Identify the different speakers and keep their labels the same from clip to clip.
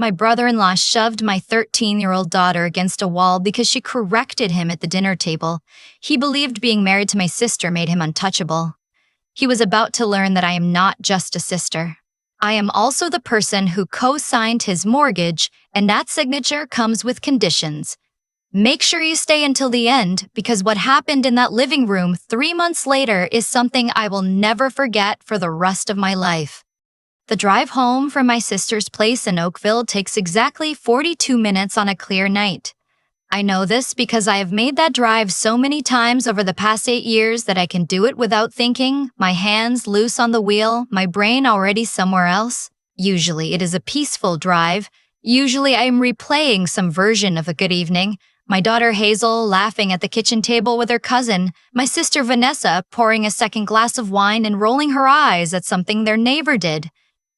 Speaker 1: My brother-in-law shoved my 13-year-old daughter against a wall because she corrected him at the dinner table. He believed being married to my sister made him untouchable. He was about to learn that I am not just a sister. I am also the person who co-signed his mortgage, and that signature comes with conditions. Make sure you stay until the end, because what happened in that living room 3 months later is something I will never forget for the rest of my life. The drive home from my sister's place in Oakville takes exactly 42 minutes on a clear night. I know this because I have made that drive so many times over the past 8 years that I can do it without thinking, my hands loose on the wheel, my brain already somewhere else. Usually it is a peaceful drive. Usually I am replaying some version of a good evening. My daughter Hazel laughing at the kitchen table with her cousin, my sister Vanessa pouring a second glass of wine and rolling her eyes at something their neighbor did.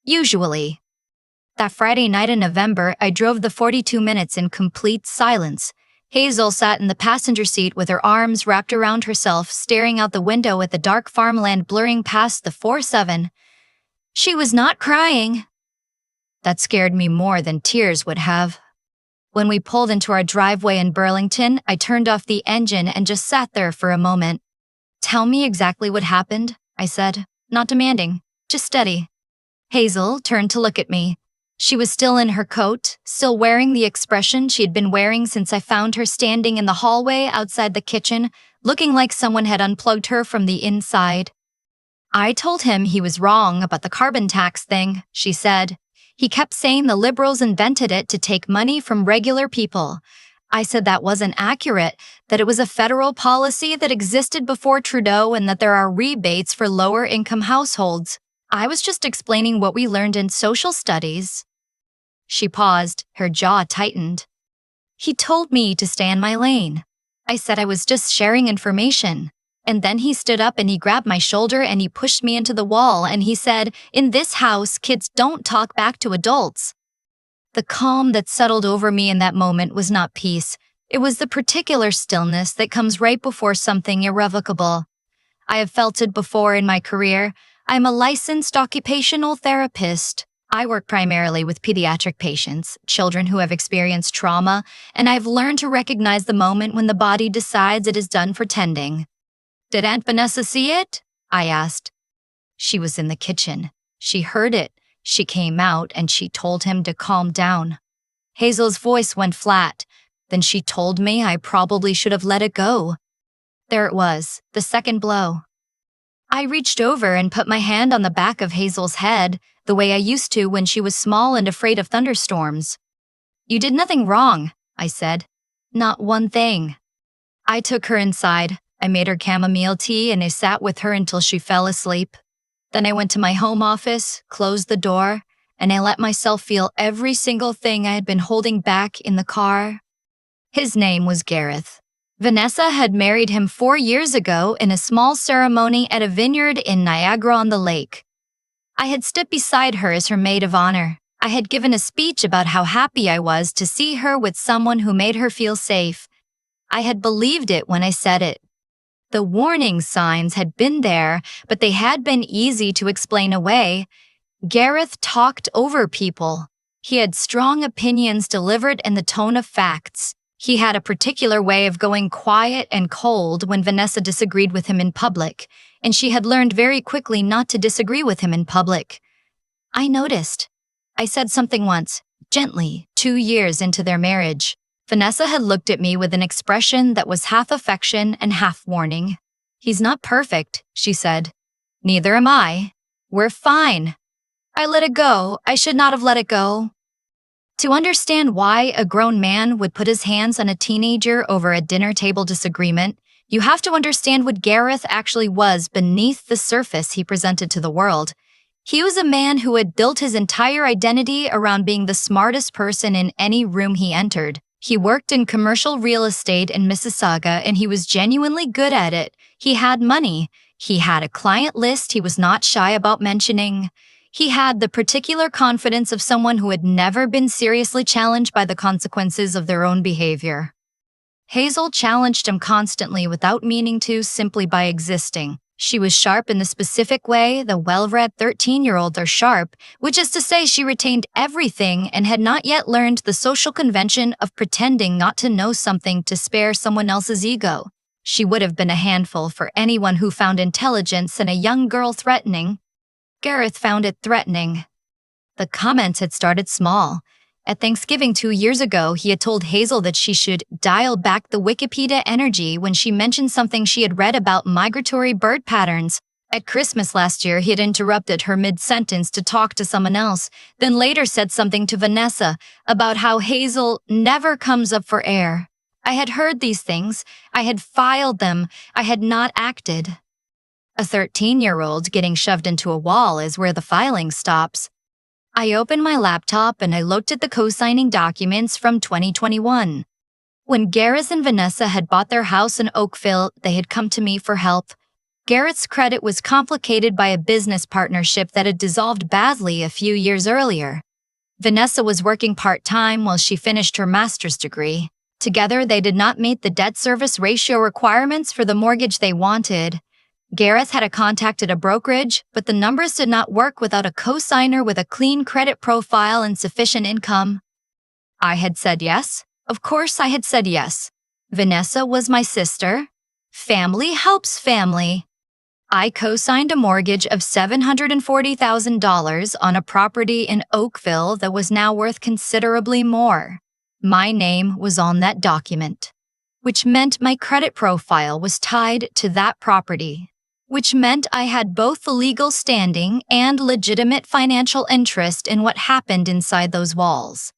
Speaker 1: Usually. That Friday night in November, I drove the 42 minutes in complete silence. Hazel sat in the passenger seat with her arms wrapped around herself, staring out the window at the dark farmland blurring past the 4-7. She was not crying. That scared me more than tears would have. When we pulled into our driveway in Burlington, I turned off the engine and just sat there for a moment. "Tell me exactly what happened," I said, not demanding, just steady. Hazel turned to look at me. She was still in her coat, still wearing the expression she had been wearing since I found her standing in the hallway outside the kitchen, looking like someone had unplugged her from the inside. "I told him he was wrong about the carbon tax thing," she said. "He kept saying the liberals invented it to take money from regular people. I said that wasn't accurate, that it was a federal policy that existed before Trudeau and that there are rebates for lower-income households. I was just explaining what we learned in social studies." She paused, her jaw tightened. "He told me to stay in my lane. I said I was just sharing information. And then he stood up and he grabbed my shoulder and he pushed me into the wall and he said, 'In this house, kids don't talk back to adults.'" The calm that settled over me in that moment was not peace. It was the particular stillness that comes right before something irrevocable. I have felt it before in my career. I am a licensed occupational therapist. I work primarily with pediatric patients, children who have experienced trauma, and I've learned to recognize the moment when the body decides it is done for tending. "Did Aunt Vanessa see it?" I asked. She was in the kitchen. She heard it. She came out and she told him to calm down. Hazel's voice went flat. Then she told me I probably should have let it go. There it was, the second blow. I reached over and put my hand on the back of Hazel's head, the way I used to when she was small and afraid of thunderstorms. "You did nothing wrong," I said. "Not one thing." I took her inside. I made her chamomile tea and I sat with her until she fell asleep. Then I went to my home office, closed the door, and I let myself feel every single thing I had been holding back in the car. His name was Gareth. Vanessa had married him 4 years ago in a small ceremony at a vineyard in Niagara-on-the-Lake. I had stood beside her as her maid of honor. I had given a speech about how happy I was to see her with someone who made her feel safe. I had believed it when I said it. The warning signs had been there, but they had been easy to explain away. Gareth talked over people. He had strong opinions delivered in the tone of facts. He had a particular way of going quiet and cold when Vanessa disagreed with him in public, and she had learned very quickly not to disagree with him in public. I noticed. I said something once, gently, 2 years into their marriage. Vanessa had looked at me with an expression that was half affection and half warning. "He's not perfect," she said. "Neither am I. We're fine." I let it go. I should not have let it go. To understand why a grown man would put his hands on a teenager over a dinner table disagreement, you have to understand what Gareth actually was beneath the surface he presented to the world. He was a man who had built his entire identity around being the smartest person in any room he entered. He worked in commercial real estate in Mississauga and he was genuinely good at it. He had money. He had a client list he was not shy about mentioning. He had the particular confidence of someone who had never been seriously challenged by the consequences of their own behavior. Hazel challenged him constantly without meaning to, simply by existing. She was sharp in the specific way the well-read 13-year-olds are sharp, which is to say she retained everything and had not yet learned the social convention of pretending not to know something to spare someone else's ego. She would have been a handful for anyone who found intelligence in a young girl threatening. Gareth found it threatening. The comments had started small. At Thanksgiving 2 years ago, he had told Hazel that she should dial back the Wikipedia energy when she mentioned something she had read about migratory bird patterns. At Christmas last year, he had interrupted her mid-sentence to talk to someone else, then later said something to Vanessa about how Hazel never comes up for air. I had heard these things. I had filed them. I had not acted. A 13-year-old getting shoved into a wall is where the filing stops. I opened my laptop and I looked at the co-signing documents from 2021. When Gareth and Vanessa had bought their house in Oakville, they had come to me for help. Gareth's credit was complicated by a business partnership that had dissolved badly a few years earlier. Vanessa was working part-time while she finished her master's degree. Together, they did not meet the debt service ratio requirements for the mortgage they wanted. Gareth had a contact at a brokerage, but the numbers did not work without a co-signer with a clean credit profile and sufficient income. I had said yes. Of course I had said yes. Vanessa was my sister. Family helps family. I co-signed a mortgage of $740,000 on a property in Oakville that was now worth considerably more. My name was on that document, which meant my credit profile was tied to that property, which meant I had both the legal standing and legitimate financial interest in what happened inside those walls.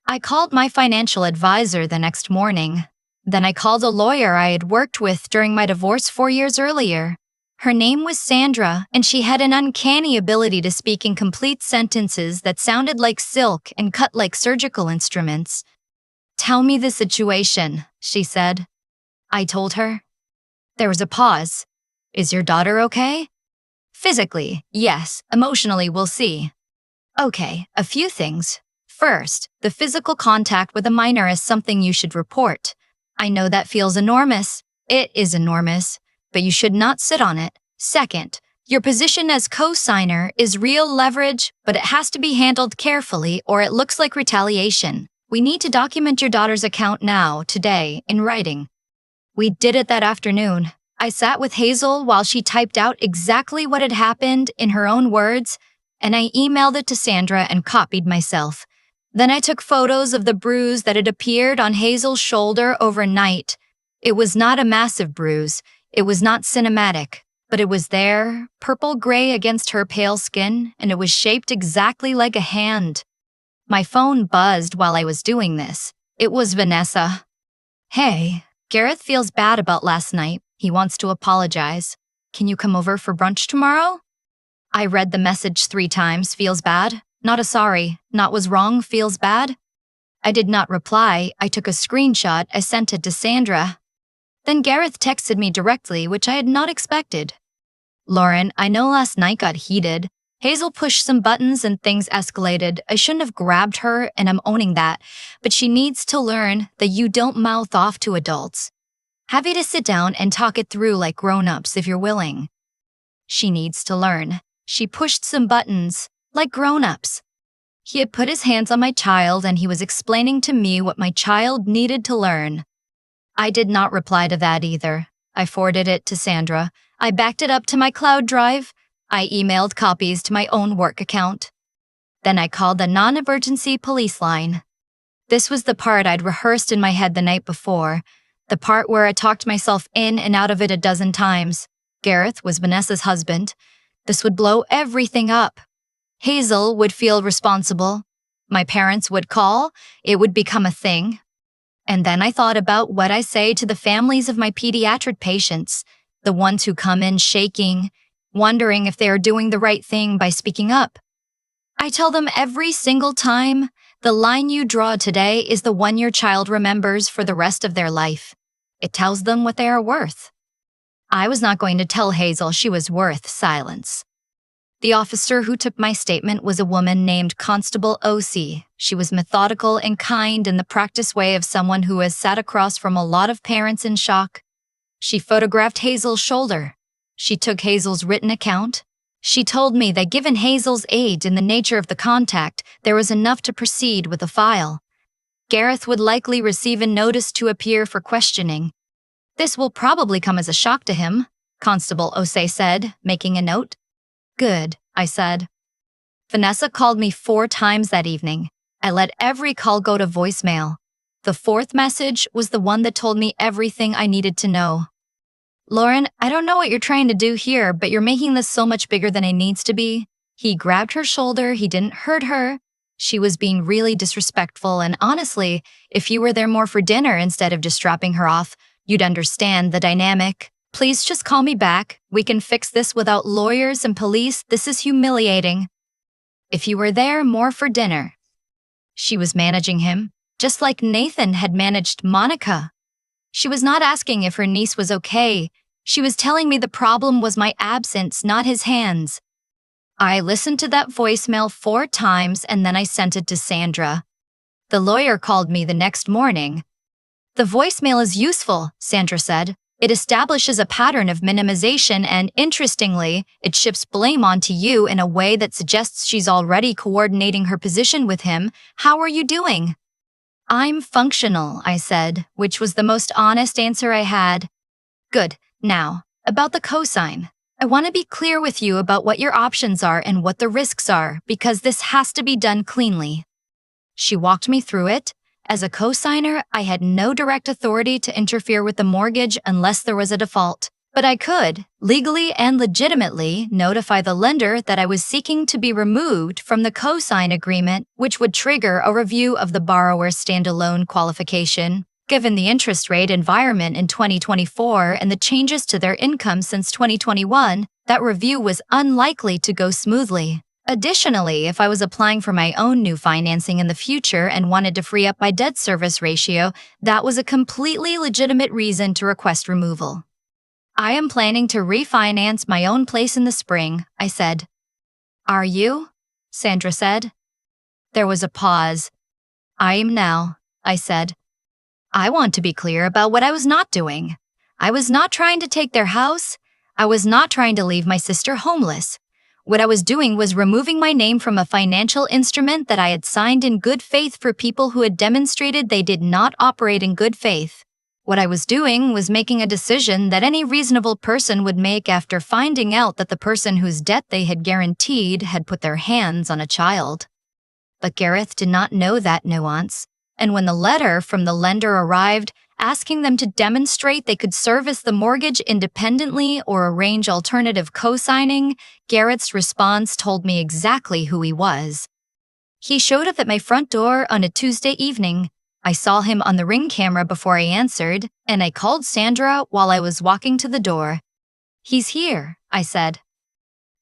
Speaker 1: I called my financial advisor the next morning. Then I called a lawyer I had worked with during my divorce 4 years earlier. Her name was Sandra, and she had an uncanny ability to speak in complete sentences that sounded like silk and cut like surgical instruments. "Tell me the situation," she said. I told her. There was a pause. "Is your daughter okay?" "Physically, yes. Emotionally, we'll see." "Okay, a few things. First, the physical contact with a minor is something you should report. I know that feels enormous. It is enormous, but you should not sit on it. Second, your position as co-signer is real leverage, but it has to be handled carefully or it looks like retaliation. We need to document your daughter's account now, today, in writing." We did it that afternoon. I sat with Hazel while she typed out exactly what had happened in her own words, and I emailed it to Sandra and copied myself. Then I took photos of the bruise that had appeared on Hazel's shoulder overnight. It was not a massive bruise. It was not cinematic, but it was there, purple-gray against her pale skin, and it was shaped exactly like a hand. My phone buzzed while I was doing this. It was Vanessa. "Hey, Gareth feels bad about last night. He wants to apologize. Can you come over for brunch tomorrow?" I read the message 3 times. Feels bad? Not a sorry. Not was wrong. Feels bad? I did not reply. I took a screenshot. I sent it to Sandra. Then Gareth texted me directly, which I had not expected. "Lauren, I know last night got heated. Hazel pushed some buttons and things escalated. I shouldn't have grabbed her, and I'm owning that. But she needs to learn that you don't mouth off to adults. Happy to sit down and talk it through like grown-ups if you're willing. She needs to learn. She pushed some buttons, like grown-ups." He had put his hands on my child and he was explaining to me what my child needed to learn. I did not reply to that either. I forwarded it to Sandra. I backed it up to my cloud drive. I emailed copies to my own work account. Then I called the non-emergency police line. This was the part I'd rehearsed in my head the night before, the part where I talked myself in and out of it a dozen times. Gareth was Vanessa's husband. This would blow everything up. Hazel would feel responsible. My parents would call. It would become a thing. And then I thought about what I say to the families of my pediatric patients, the ones who come in shaking, wondering if they are doing the right thing by speaking up. I tell them every single time, the line you draw today is the one your child remembers for the rest of their life. It tells them what they are worth. I was not going to tell Hazel she was worth silence. The officer who took my statement was a woman named Constable O.C. She was methodical and kind in the practice way of someone who has sat across from a lot of parents in shock. She photographed Hazel's shoulder. She took Hazel's written account. She told me that given Hazel's age and the nature of the contact, there was enough to proceed with the file. Gareth would likely receive a notice to appear for questioning. This will probably come as a shock to him, Constable Osei said, making a note. Good, I said. Vanessa called me 4 times that evening. I let every call go to voicemail. The 4th message was the one that told me everything I needed to know. Lauren, I don't know what you're trying to do here, but you're making this so much bigger than it needs to be. He grabbed her shoulder, he didn't hurt her. She was being really disrespectful, and honestly, if you were there more for dinner instead of just dropping her off, you'd understand the dynamic. Please just call me back. We can fix this without lawyers and police. This is humiliating. If you were there more for dinner. She was managing him, just like Nathan had managed Monica. She was not asking if her niece was okay. She was telling me the problem was my absence, not his hands. I listened to that voicemail 4 times and then I sent it to Sandra. The lawyer called me the next morning. The voicemail is useful, Sandra said. It establishes a pattern of minimization and, interestingly, it shifts blame onto you in a way that suggests she's already coordinating her position with him. How are you doing? I'm functional, I said, which was the most honest answer I had. Good. Now, about the cosign. I want to be clear with you about what your options are and what the risks are, because this has to be done cleanly. She walked me through it. As a cosigner, I had no direct authority to interfere with the mortgage unless there was a default. But I could, legally and legitimately, notify the lender that I was seeking to be removed from the cosign agreement, which would trigger a review of the borrower's standalone qualification. Given the interest rate environment in 2024 and the changes to their income since 2021, that review was unlikely to go smoothly. Additionally, if I was applying for my own new financing in the future and wanted to free up my debt service ratio, that was a completely legitimate reason to request removal. I am planning to refinance my own place in the spring, I said. Are you? Sandra said. There was a pause. I am now, I said. I want to be clear about what I was not doing. I was not trying to take their house. I was not trying to leave my sister homeless. What I was doing was removing my name from a financial instrument that I had signed in good faith for people who had demonstrated they did not operate in good faith. What I was doing was making a decision that any reasonable person would make after finding out that the person whose debt they had guaranteed had put their hands on a child. But Gareth did not know that nuance, and when the letter from the lender arrived, asking them to demonstrate they could service the mortgage independently or arrange alternative co-signing, Gareth's response told me exactly who he was. He showed up at my front door on a Tuesday evening. I saw him on the Ring camera before I answered, and I called Sandra while I was walking to the door. He's here, I said.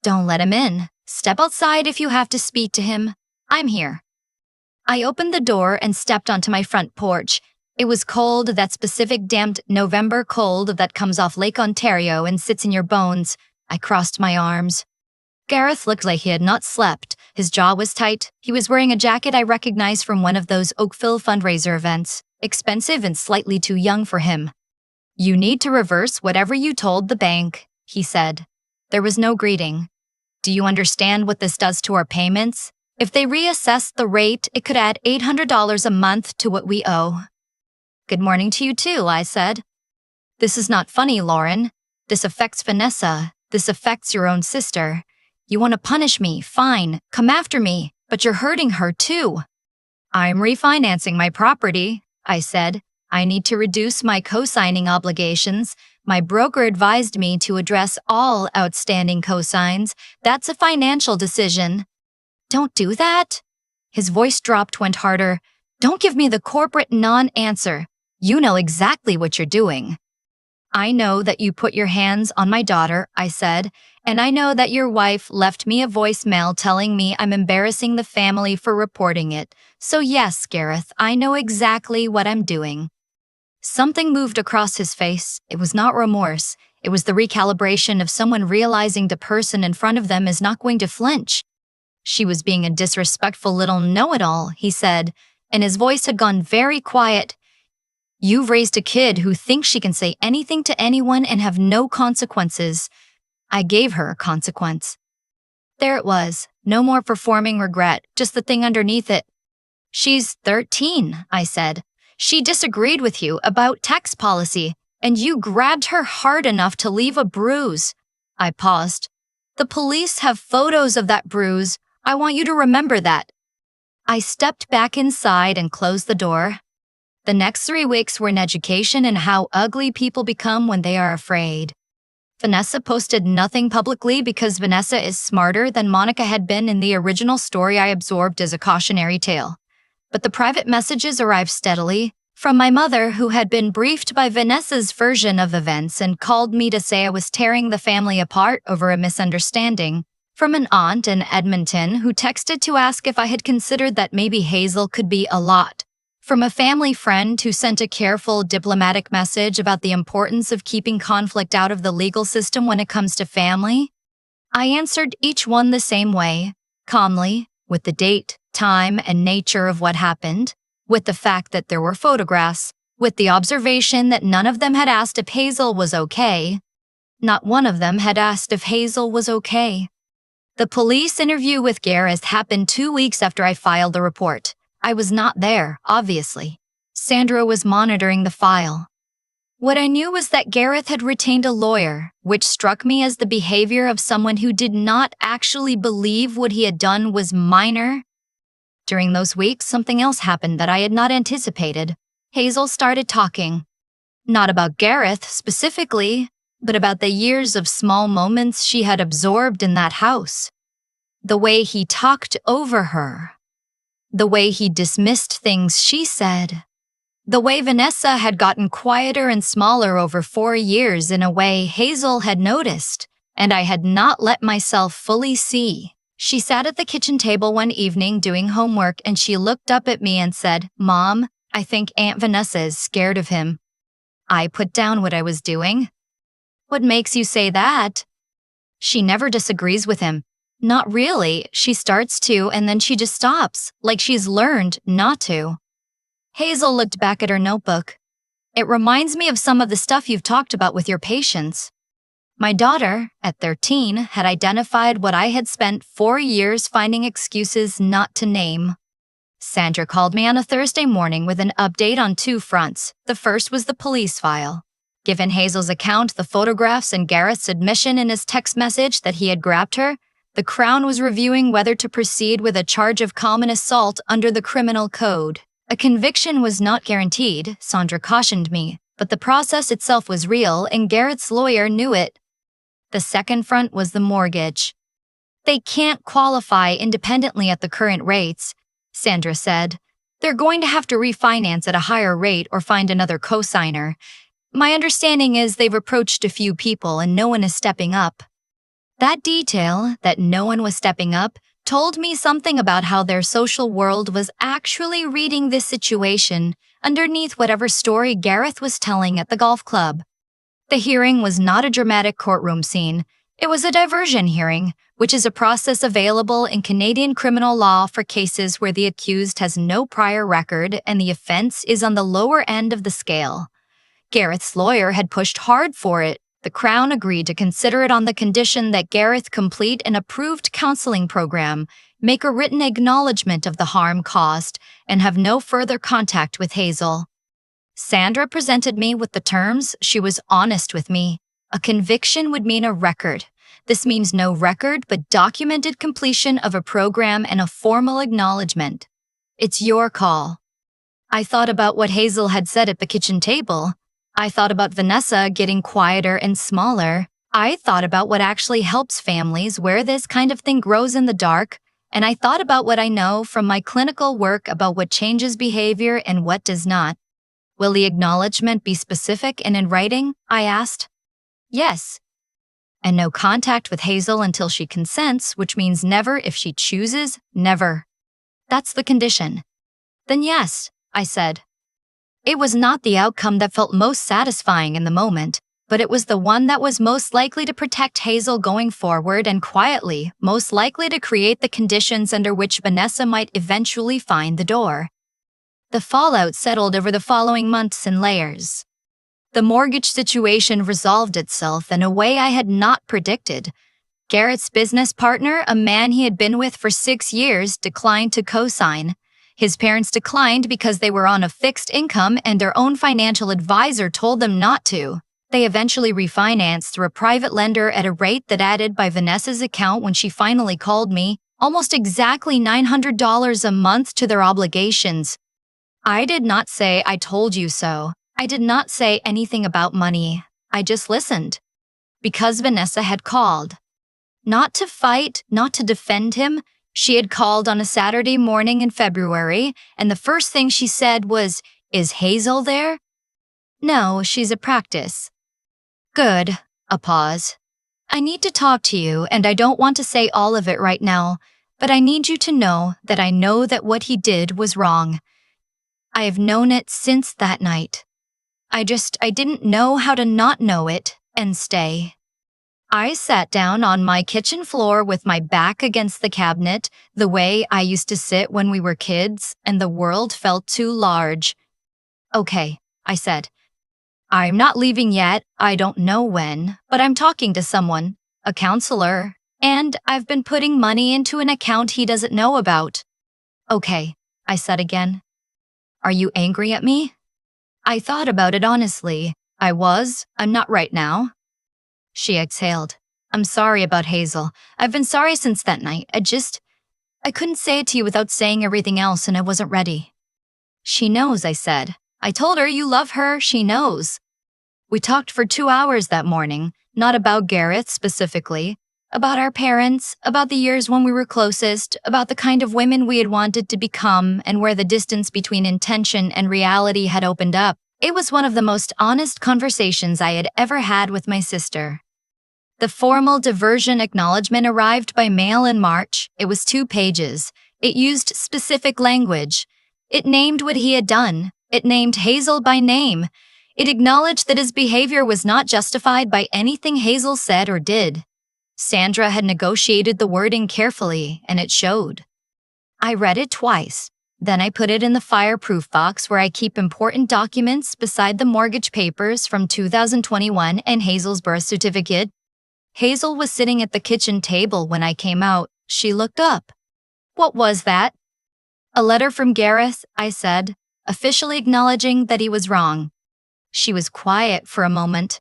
Speaker 1: Don't let him in. Step outside if you have to speak to him. I'm here. I opened the door and stepped onto my front porch. It was cold, that specific damped November cold that comes off Lake Ontario and sits in your bones. I crossed my arms. Gareth looked like he had not slept. His jaw was tight. He was wearing a jacket I recognized from one of those Oakville fundraiser events, expensive and slightly too young for him. You need to reverse whatever you told the bank, he said. There was no greeting. Do you understand what this does to our payments? If they reassess the rate, it could add $800 a month to what we owe. Good morning to you too, I said. This is not funny, Lauren. This affects Vanessa. This affects your own sister. You want to punish me, fine, come after me, but you're hurting her too. I'm refinancing my property, I said. I need to reduce my co-signing obligations. My broker advised me to address all outstanding co-signs. That's a financial decision. Don't do that. His voice went harder. Don't give me the corporate non-answer. You know exactly what you're doing. I know that you put your hands on my daughter, I said, and I know that your wife left me a voicemail telling me I'm embarrassing the family for reporting it. So yes, Gareth, I know exactly what I'm doing. Something moved across his face. It was not remorse. It was the recalibration of someone realizing the person in front of them is not going to flinch. She was being a disrespectful little know-it-all, he said, and his voice had gone very quiet. You've raised a kid who thinks she can say anything to anyone and have no consequences. I gave her a consequence. There it was, no more performing regret, just the thing underneath it. She's 13, I said. She disagreed with you about tax policy, and you grabbed her hard enough to leave a bruise. I paused. The police have photos of that bruise. I want you to remember that. I stepped back inside and closed the door. The next 3 weeks were an education in how ugly people become when they are afraid. Vanessa posted nothing publicly because Vanessa is smarter than Monica had been in the original story I absorbed as a cautionary tale. But the private messages arrived steadily from my mother, who had been briefed by Vanessa's version of events and called me to say I was tearing the family apart over a misunderstanding, from an aunt in Edmonton who texted to ask if I had considered that maybe Hazel could be a lot, from a family friend who sent a careful diplomatic message about the importance of keeping conflict out of the legal system when it comes to family. I answered each one the same way, calmly, with the date, time, and nature of what happened, with the fact that there were photographs, with the observation that none of them had asked if Hazel was okay. Not one of them had asked if Hazel was okay. The police interview with Gareth happened 2 weeks after I filed the report. I was not there, obviously. Sandra was monitoring the file. What I knew was that Gareth had retained a lawyer, which struck me as the behavior of someone who did not actually believe what he had done was minor. During those weeks, something else happened that I had not anticipated. Hazel started talking. Not about Gareth specifically, but about the years of small moments she had absorbed in that house. The way he talked over her. The way he dismissed things she said. The way Vanessa had gotten quieter and smaller over 4 years in a way Hazel had noticed, and I had not let myself fully see. She sat at the kitchen table one evening doing homework and she looked up at me and said, "Mom, I think Aunt Vanessa is scared of him." I put down what I was doing. "What makes you say that?" "She never disagrees with him." "Not really. She starts to and then she just stops, like she's learned not to." Hazel looked back at her notebook. "It reminds me of some of the stuff you've talked about with your patients." My daughter, at 13, had identified what I had spent 4 years finding excuses not to name. Sandra called me on a Thursday morning with an update on 2 fronts. The first was the police file. Given Hazel's account, the photographs, and Gareth's admission in his text message that he had grabbed her, the Crown was reviewing whether to proceed with a charge of common assault under the criminal code. A conviction was not guaranteed, Sandra cautioned me, but the process itself was real and Gareth's lawyer knew it. The second front was the mortgage. "They can't qualify independently at the current rates," Sandra said. "They're going to have to refinance at a higher rate or find another co-signer. My understanding is they've approached a few people and no one is stepping up." That detail, that no one was stepping up, told me something about how their social world was actually reading this situation underneath whatever story Gareth was telling at the golf club. The hearing was not a dramatic courtroom scene. It was a diversion hearing, which is a process available in Canadian criminal law for cases where the accused has no prior record and the offense is on the lower end of the scale. Gareth's lawyer had pushed hard for it. The Crown agreed to consider it on the condition that Gareth complete an approved counseling program, make a written acknowledgement of the harm caused, and have no further contact with Hazel. Sandra presented me with the terms. She was honest with me. A conviction would mean a record. This means no record, but documented completion of a program and a formal acknowledgement. It's your call. I thought about what Hazel had said at the kitchen table. I thought about Vanessa getting quieter and smaller. I thought about what actually helps families where this kind of thing grows in the dark, and I thought about what I know from my clinical work about what changes behavior and what does not. "Will the acknowledgement be specific and in writing?" I asked. "Yes." "And no contact with Hazel until she consents, which means never if she chooses, never." "That's the condition." "Then yes," I said. It was not the outcome that felt most satisfying in the moment, but it was the one that was most likely to protect Hazel going forward and quietly, most likely to create the conditions under which Vanessa might eventually find the door. The fallout settled over the following months in layers. The mortgage situation resolved itself in a way I had not predicted. Garrett's business partner, a man he had been with for 6 years, declined to co-sign. His parents declined because they were on a fixed income and their own financial advisor told them not to. They eventually refinanced through a private lender at a rate that added by Vanessa's account when she finally called me, almost exactly $900 a month to their obligations. I did not say I told you so. I did not say anything about money. I just listened. Because Vanessa had called. Not to fight, not to defend him. She had called on a Saturday morning in February, and the first thing she said was, "Is Hazel there?" "No, she's at practice." "Good." A pause. "I need to talk to you, and I don't want to say all of it right now, but I need you to know that what he did was wrong. I have known it since that night. I didn't know how to not know it and stay." I sat down on my kitchen floor with my back against the cabinet, the way I used to sit when we were kids, and the world felt too large. "Okay," I said. "I'm not leaving yet, I don't know when, but I'm talking to someone, a counselor, and I've been putting money into an account he doesn't know about." "Okay," I said again. "Are you angry at me?" I thought about it honestly. I'm not right now. She exhaled. "I'm sorry about Hazel. I've been sorry since that night. I couldn't say it to you without saying everything else and I wasn't ready." "She knows," I said. "I told her you love her, she knows." We talked for 2 hours that morning, not about Gareth specifically, about our parents, about the years when we were closest, about the kind of women we had wanted to become and where the distance between intention and reality had opened up. It was one of the most honest conversations I had ever had with my sister. The formal diversion acknowledgement arrived by mail in March. It was 2 pages. It used specific language. It named what he had done. It named Hazel by name. It acknowledged that his behavior was not justified by anything Hazel said or did. Sandra had negotiated the wording carefully, and it showed. I read it twice. Then I put it in the fireproof box where I keep important documents beside the mortgage papers from 2021 and Hazel's birth certificate. Hazel was sitting at the kitchen table when I came out. She looked up. "What was that?" "A letter from Gareth," I said, officially acknowledging that he was wrong. She was quiet for a moment.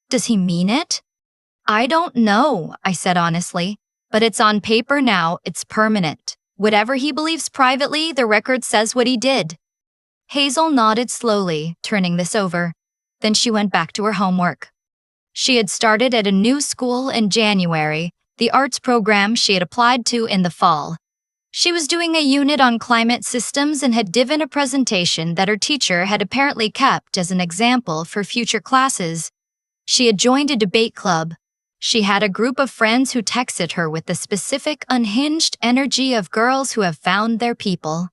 Speaker 1: "Does he mean it?" "I don't know," I said honestly, "but it's on paper now, it's permanent. Whatever he believes privately, the record says what he did." Hazel nodded slowly, turning this over. Then she went back to her homework. She had started at a new school in January, the arts program she had applied to in the fall. She was doing a unit on climate systems and had given a presentation that her teacher had apparently kept as an example for future classes. She had joined a debate club. She had a group of friends who texted her with the specific, unhinged energy of girls who have found their people.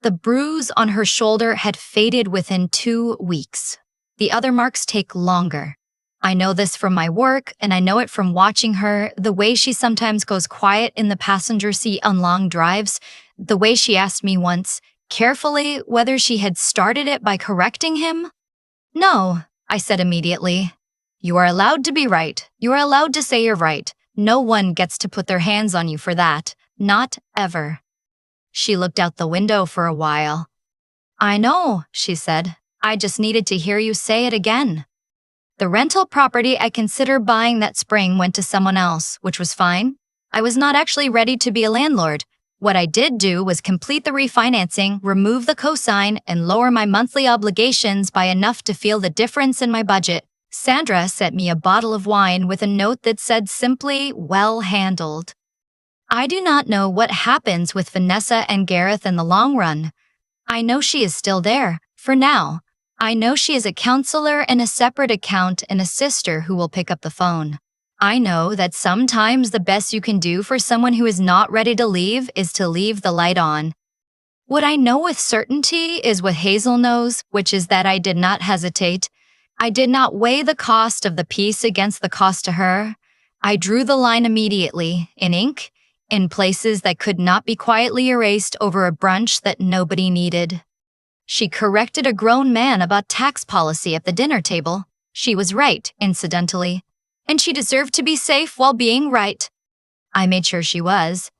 Speaker 1: The bruise on her shoulder had faded within 2 weeks. The other marks take longer. I know this from my work, and I know it from watching her, the way she sometimes goes quiet in the passenger seat on long drives, the way she asked me once, carefully, whether she had started it by correcting him. "No," I said immediately. "You are allowed to be right. You are allowed to say you're right. No one gets to put their hands on you for that. Not ever." She looked out the window for a while. "I know," she said. "I just needed to hear you say it again." The rental property I considered buying that spring went to someone else, which was fine. I was not actually ready to be a landlord. What I did do was complete the refinancing, remove the cosign, and lower my monthly obligations by enough to feel the difference in my budget. Sandra sent me a bottle of wine with a note that said simply, "Well handled." I do not know what happens with Vanessa and Gareth in the long run. I know she is still there, for now. I know she is a counselor in a separate account and a sister who will pick up the phone. I know that sometimes the best you can do for someone who is not ready to leave is to leave the light on. What I know with certainty is what Hazel knows, which is that I did not hesitate. I did not weigh the cost of the peace against the cost to her. I drew the line immediately, in ink, in places that could not be quietly erased over a brunch that nobody needed. She corrected a grown man about tax policy at the dinner table. She was right, incidentally. And she deserved to be safe while being right. I made sure she was.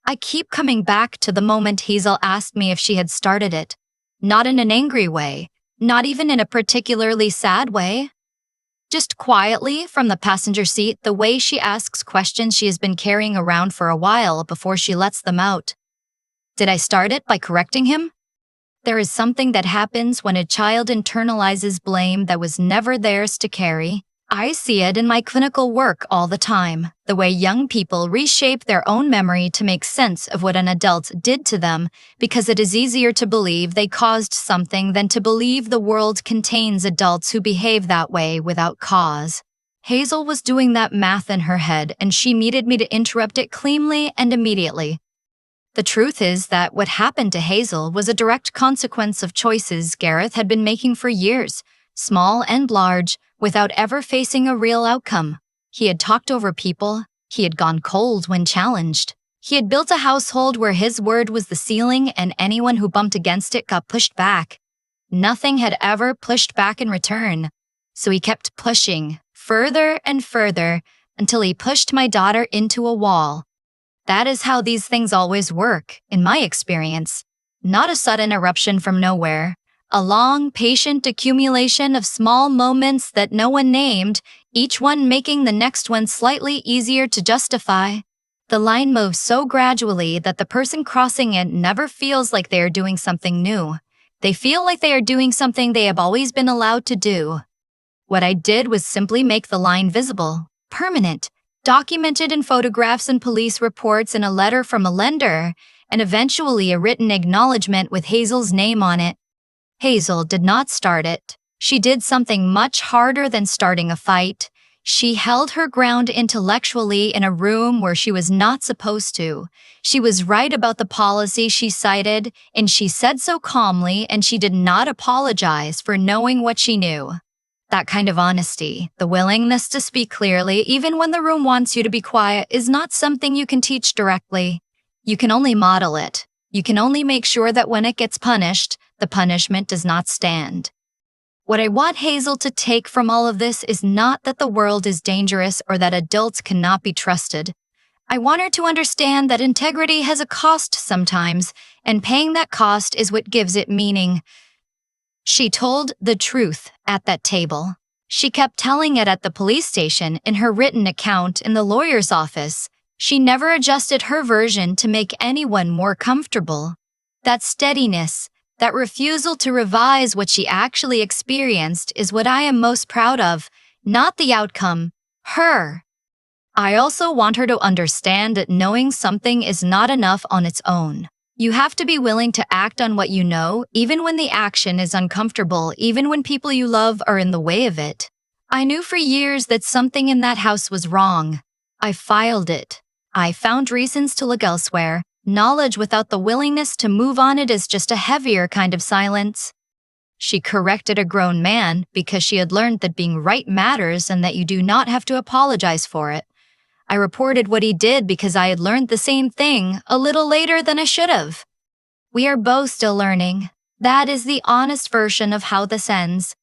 Speaker 1: I keep coming back to the moment Hazel asked me if she had started it. Not in an angry way, not even in a particularly sad way. Just quietly, from the passenger seat, the way she asks questions she has been carrying around for a while before she lets them out. Did I start it by correcting him? There is something that happens when a child internalizes blame that was never theirs to carry. I see it in my clinical work all the time, the way young people reshape their own memory to make sense of what an adult did to them, because it is easier to believe they caused something than to believe the world contains adults who behave that way without cause. Hazel was doing that math in her head, and she needed me to interrupt it cleanly and immediately. The truth is that what happened to Hazel was a direct consequence of choices Gareth had been making for years, small and large, without ever facing a real outcome. He had talked over people. He had gone cold when challenged. He had built a household where his word was the ceiling and anyone who bumped against it got pushed back. Nothing had ever pushed back in return. So he kept pushing, further and further, until he pushed my daughter into a wall. That is how these things always work, in my experience. Not a sudden eruption from nowhere. A long, patient accumulation of small moments that no one named, each one making the next one slightly easier to justify. The line moves so gradually that the person crossing it never feels like they are doing something new. They feel like they are doing something they have always been allowed to do. What I did was simply make the line visible, permanent, documented in photographs and police reports and a letter from a lender, and eventually a written acknowledgement with Hazel's name on it. Hazel did not start it. She did something much harder than starting a fight. She held her ground intellectually in a room where she was not supposed to. She was right about the policy she cited, and she said so calmly, and she did not apologize for knowing what she knew. That kind of honesty, the willingness to speak clearly even when the room wants you to be quiet, is not something you can teach directly. You can only model it. You can only make sure that when it gets punished, the punishment does not stand. What I want Hazel to take from all of this is not that the world is dangerous or that adults cannot be trusted. I want her to understand that integrity has a cost sometimes, and paying that cost is what gives it meaning. She told the truth at that table. She kept telling it at the police station, in her written account, in the lawyer's office. She never adjusted her version to make anyone more comfortable. That steadiness, that refusal to revise what she actually experienced is what I am most proud of, not the outcome, her. I also want her to understand that knowing something is not enough on its own. You have to be willing to act on what you know, even when the action is uncomfortable, even when people you love are in the way of it. I knew for years that something in that house was wrong. I filed it. I found reasons to look elsewhere. Knowledge without the willingness to move on it is just a heavier kind of silence. She corrected a grown man because she had learned that being right matters and that you do not have to apologize for it. I reported what he did because I had learned the same thing a little later than I should have. We are both still learning. That is the honest version of how this ends.